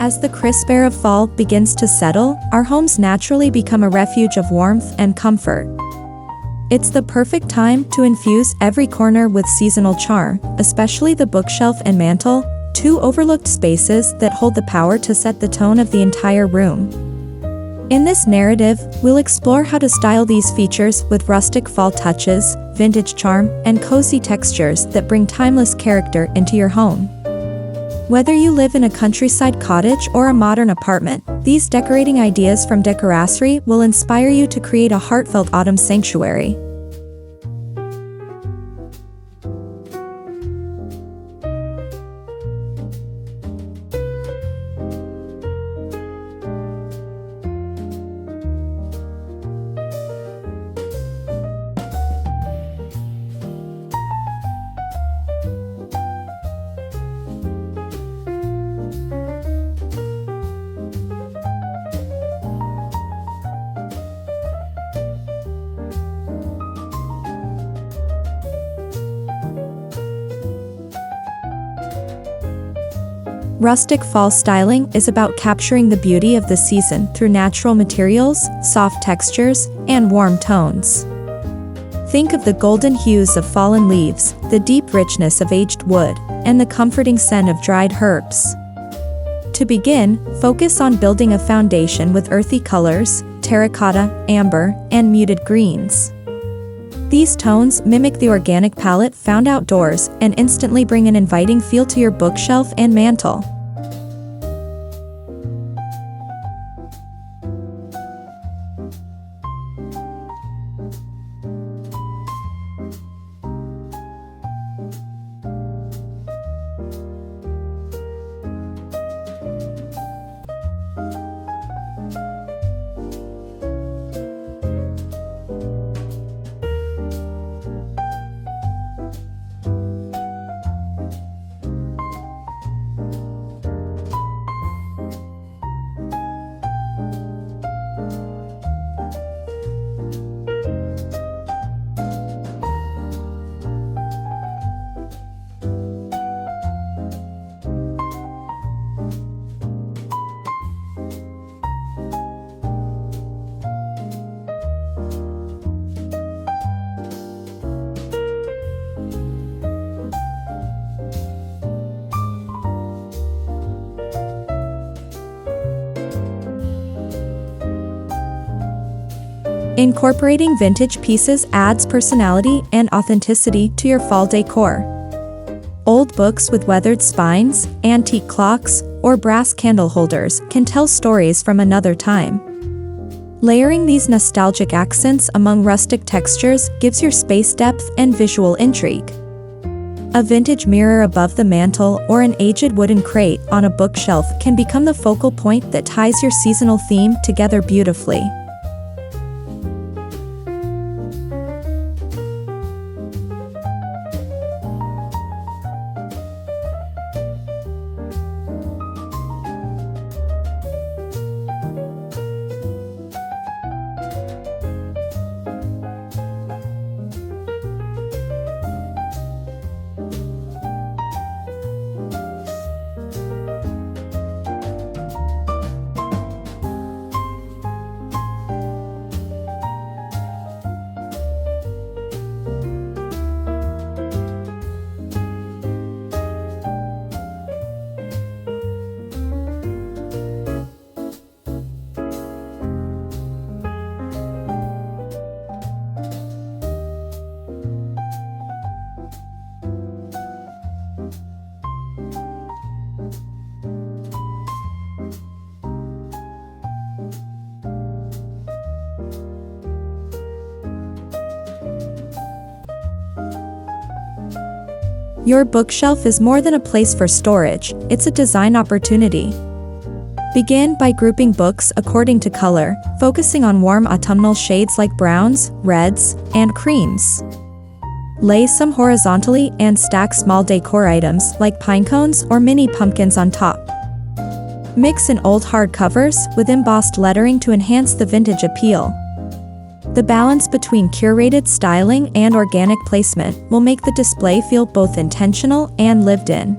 As the crisp air of fall begins to settle, our homes naturally become a refuge of warmth and comfort. It's the perfect time to infuse every corner with seasonal charm, especially the bookshelf and mantel, two overlooked spaces that hold the power to set the tone of the entire room. In this narrative, we'll explore how to style these features with rustic fall touches, vintage charm, and cozy textures that bring timeless character into your home. Whether you live in a countryside cottage or a modern apartment, these decorating ideas from Decorasri will inspire you to create a heartfelt autumn sanctuary. Rustic fall styling is about capturing the beauty of the season through natural materials, soft textures, and warm tones. Think of the golden hues of fallen leaves, the deep richness of aged wood, and the comforting scent of dried herbs. To begin, focus on building a foundation with earthy colors, terracotta, amber, and muted greens. These tones mimic the organic palette found outdoors and instantly bring an inviting feel to your bookshelf and mantel. Incorporating vintage pieces adds personality and authenticity to your fall decor. Old books with weathered spines, antique clocks, or brass candle holders can tell stories from another time. Layering these nostalgic accents among rustic textures gives your space depth and visual intrigue. A vintage mirror above the mantel or an aged wooden crate on a bookshelf can become the focal point that ties your seasonal theme together beautifully. Your bookshelf is more than a place for storage, it's a design opportunity. Begin by grouping books according to color, focusing on warm autumnal shades like browns, reds, and creams. Lay some horizontally and stack small decor items like pine cones or mini pumpkins on top. Mix in old hardcovers with embossed lettering to enhance the vintage appeal. The balance between curated styling and organic placement will make the display feel both intentional and lived in.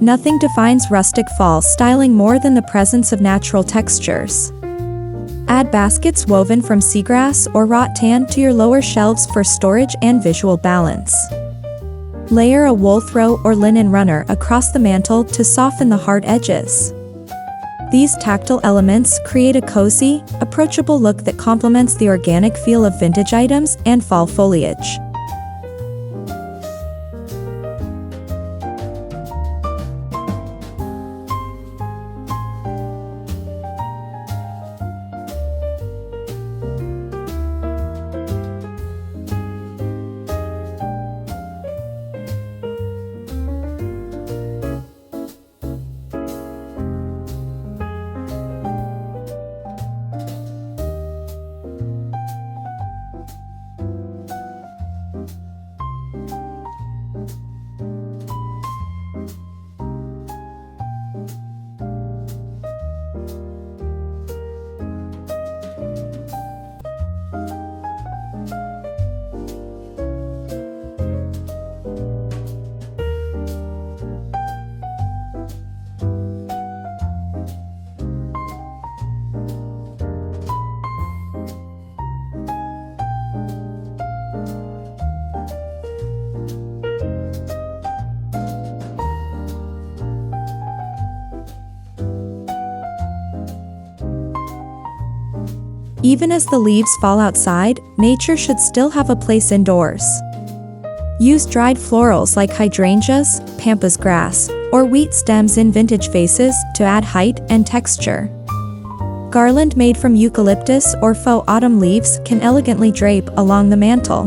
Nothing defines rustic fall styling more than the presence of natural textures. Add baskets woven from seagrass or rattan to your lower shelves for storage and visual balance. Layer a wool throw or linen runner across the mantel to soften the hard edges. These tactile elements create a cozy, approachable look that complements the organic feel of vintage items and fall foliage. Even as the leaves fall outside, nature should still have a place indoors. Use dried florals like hydrangeas, pampas grass, or wheat stems in vintage vases to add height and texture. Garland made from eucalyptus or faux autumn leaves can elegantly drape along the mantel.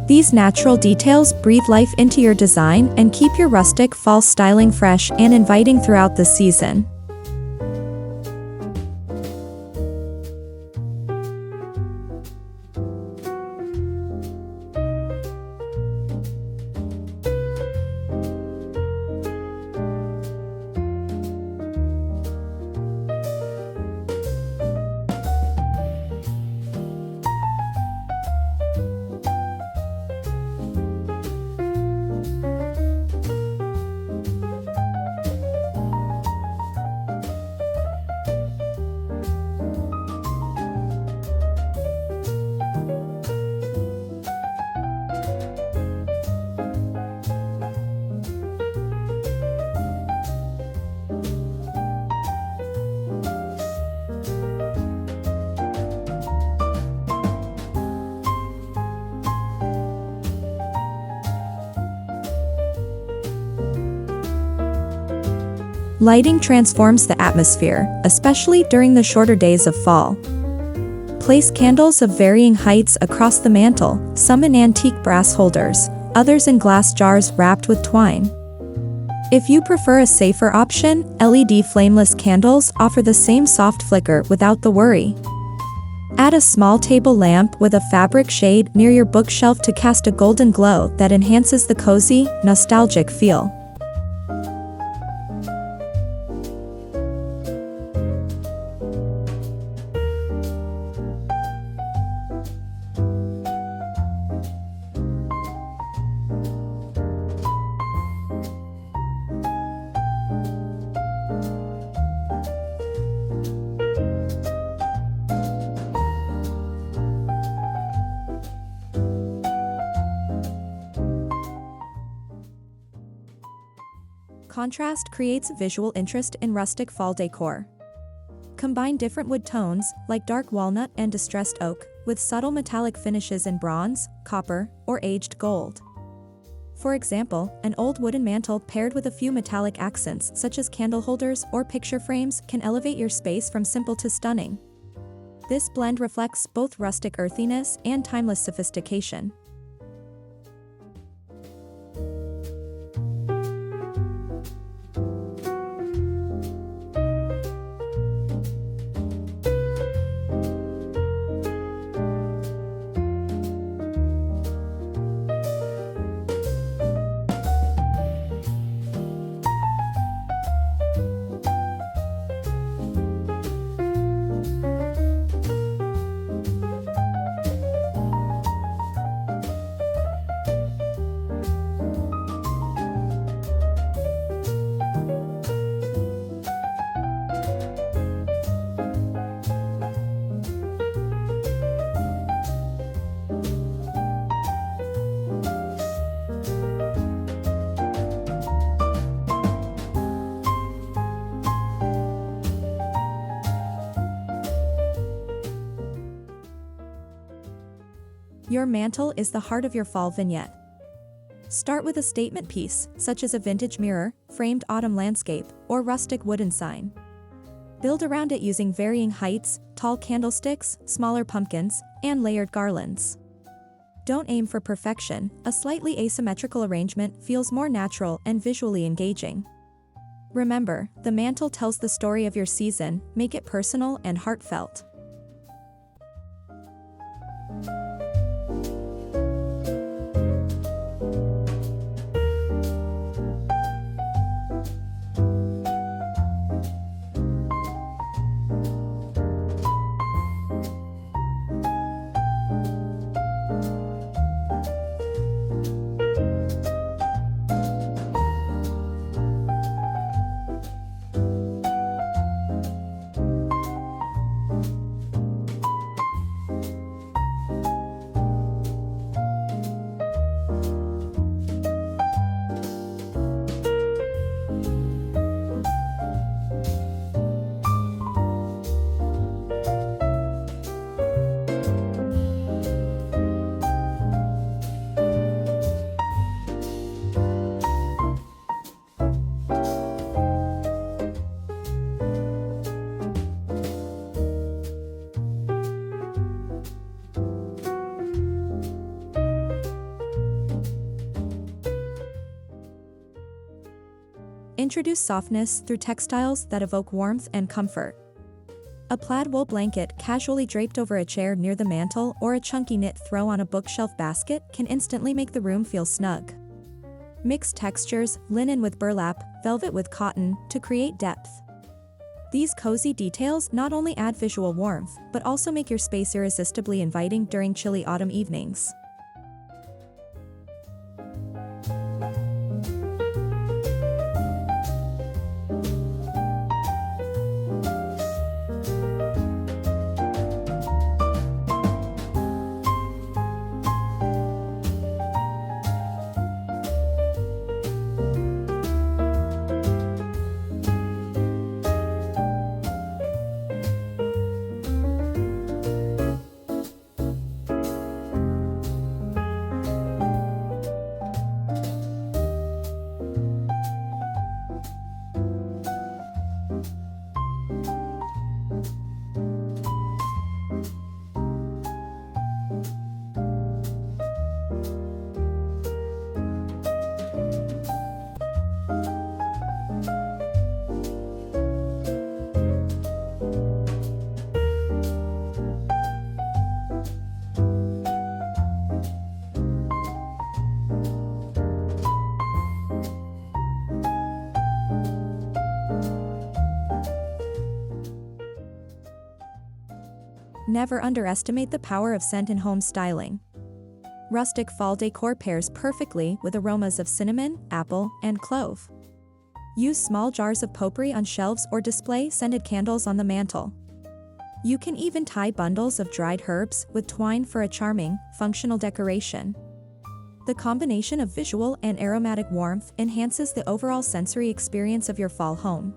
These natural details breathe life into your design and keep your rustic fall styling fresh and inviting throughout the season. Lighting transforms the atmosphere, especially during the shorter days of fall. Place candles of varying heights across the mantel, some in antique brass holders, others in glass jars wrapped with twine. If you prefer a safer option, LED flameless candles offer the same soft flicker without the worry. Add a small table lamp with a fabric shade near your bookshelf to cast a golden glow that enhances the cozy, nostalgic feel. Contrast creates visual interest in rustic fall decor. Combine different wood tones, like dark walnut and distressed oak, with subtle metallic finishes in bronze, copper, or aged gold. For example, an old wooden mantel paired with a few metallic accents such as candle holders or picture frames can elevate your space from simple to stunning. This blend reflects both rustic earthiness and timeless sophistication. Your mantel is the heart of your fall vignette. Start with a statement piece, such as a vintage mirror, framed autumn landscape, or rustic wooden sign. Build around it using varying heights, tall candlesticks, smaller pumpkins, and layered garlands. Don't aim for perfection, a slightly asymmetrical arrangement feels more natural and visually engaging. Remember, the mantel tells the story of your season, make it personal and heartfelt. Introduce softness through textiles that evoke warmth and comfort. A plaid wool blanket casually draped over a chair near the mantel or a chunky knit throw on a bookshelf basket can instantly make the room feel snug. Mix textures, linen with burlap, velvet with cotton, to create depth. These cozy details not only add visual warmth, but also make your space irresistibly inviting during chilly autumn evenings. Never underestimate the power of scent in home styling. Rustic fall decor pairs perfectly with aromas of cinnamon, apple, and clove. Use small jars of potpourri on shelves or display scented candles on the mantel. You can even tie bundles of dried herbs with twine for a charming, functional decoration. The combination of visual and aromatic warmth enhances the overall sensory experience of your fall home.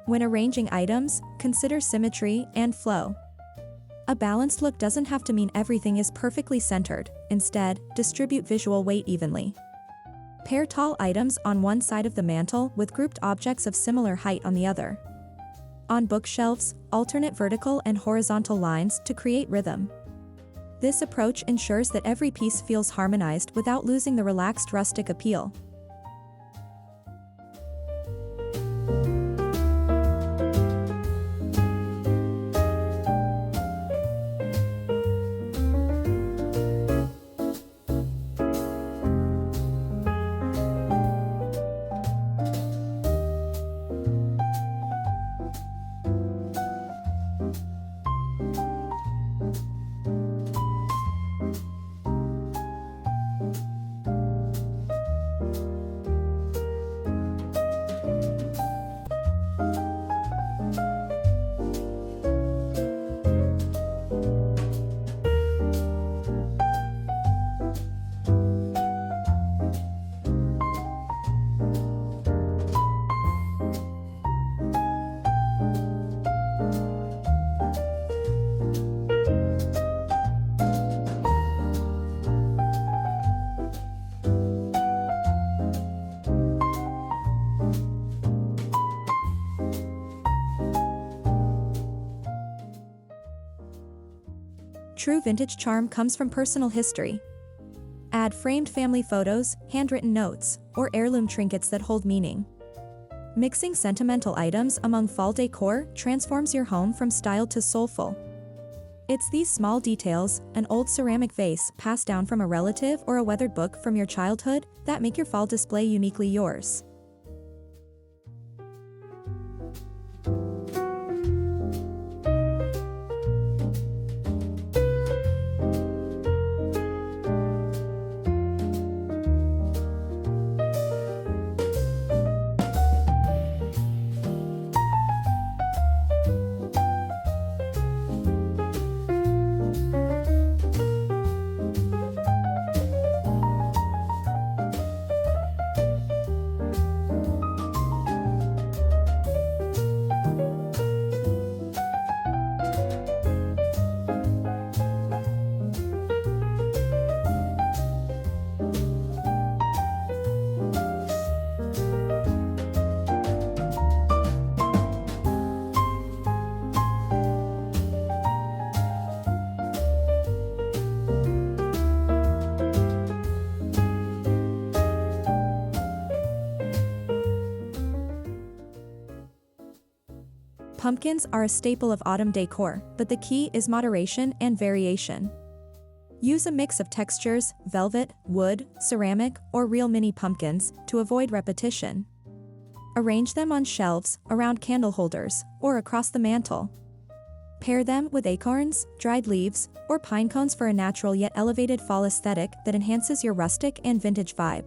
When arranging items, consider symmetry and flow. A balanced look doesn't have to mean everything is perfectly centered. Instead, distribute visual weight evenly. Pair tall items on one side of the mantel with grouped objects of similar height on the other. On bookshelves, alternate vertical and horizontal lines to create rhythm. This approach ensures that every piece feels harmonized without losing the relaxed rustic appeal. True vintage charm comes from personal history. Add framed family photos, handwritten notes, or heirloom trinkets that hold meaning. Mixing sentimental items among fall decor transforms your home from style to soulful. It's these small details, an old ceramic vase passed down from a relative or a weathered book from your childhood, that make your fall display uniquely yours. Pumpkins are a staple of autumn decor, but the key is moderation and variation. Use a mix of textures, velvet, wood, ceramic, or real mini pumpkins, to avoid repetition. Arrange them on shelves, around candle holders, or across the mantel. Pair them with acorns, dried leaves, or pine cones for a natural yet elevated fall aesthetic that enhances your rustic and vintage vibe.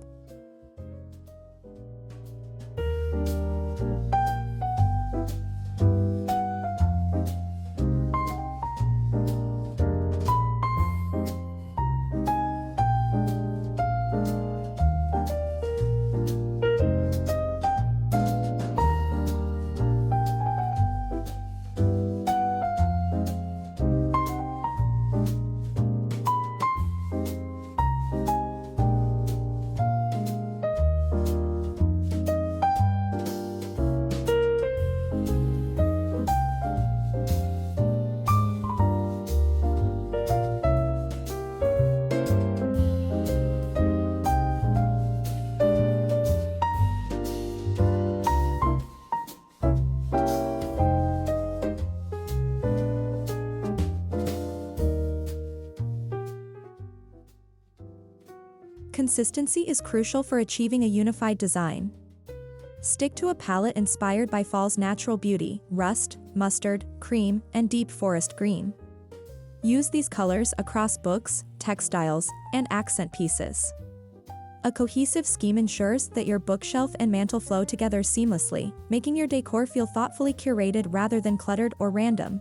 Consistency is crucial for achieving a unified design. Stick to a palette inspired by fall's natural beauty: rust, mustard, cream, and deep forest green. Use these colors across books, textiles, and accent pieces. A cohesive scheme ensures that your bookshelf and mantel flow together seamlessly, making your decor feel thoughtfully curated rather than cluttered or random.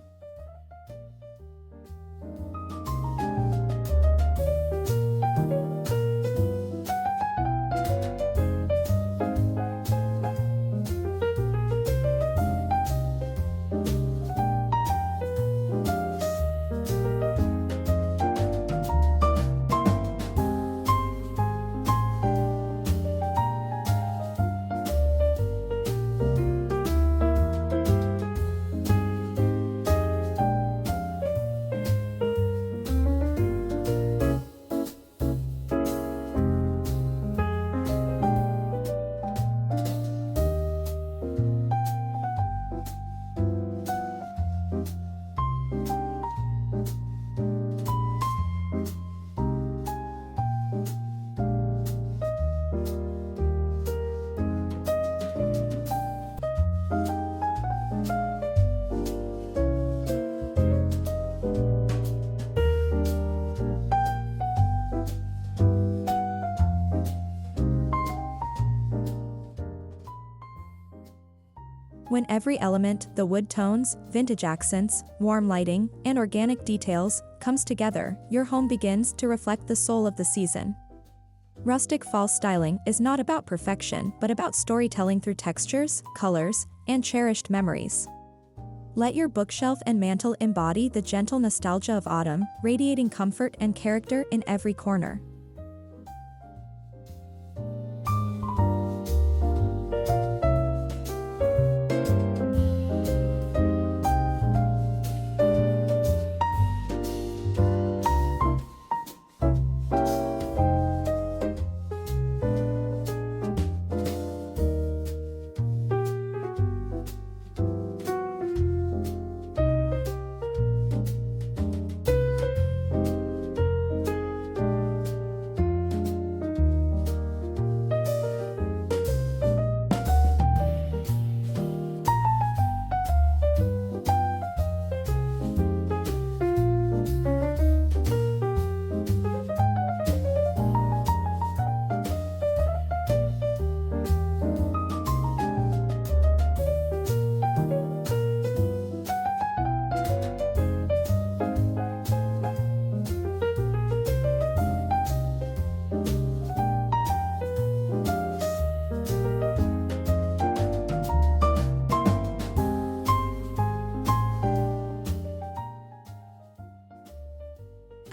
When every element, the wood tones, vintage accents, warm lighting, and organic details, comes together, your home begins to reflect the soul of the season. Rustic fall styling is not about perfection, but about storytelling through textures, colors, and cherished memories. Let your bookshelf and mantel embody the gentle nostalgia of autumn, radiating comfort and character in every corner.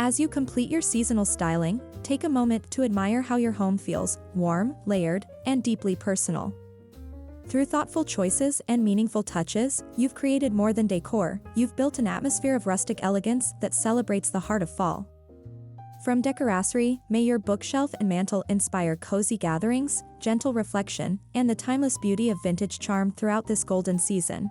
As you complete your seasonal styling, take a moment to admire how your home feels: warm, layered, and deeply personal. Through thoughtful choices and meaningful touches, you've created more than decor. You've built an atmosphere of rustic elegance that celebrates the heart of fall. From Decorasri, may your bookshelf and mantel inspire cozy gatherings, gentle reflection, and the timeless beauty of vintage charm throughout this golden season.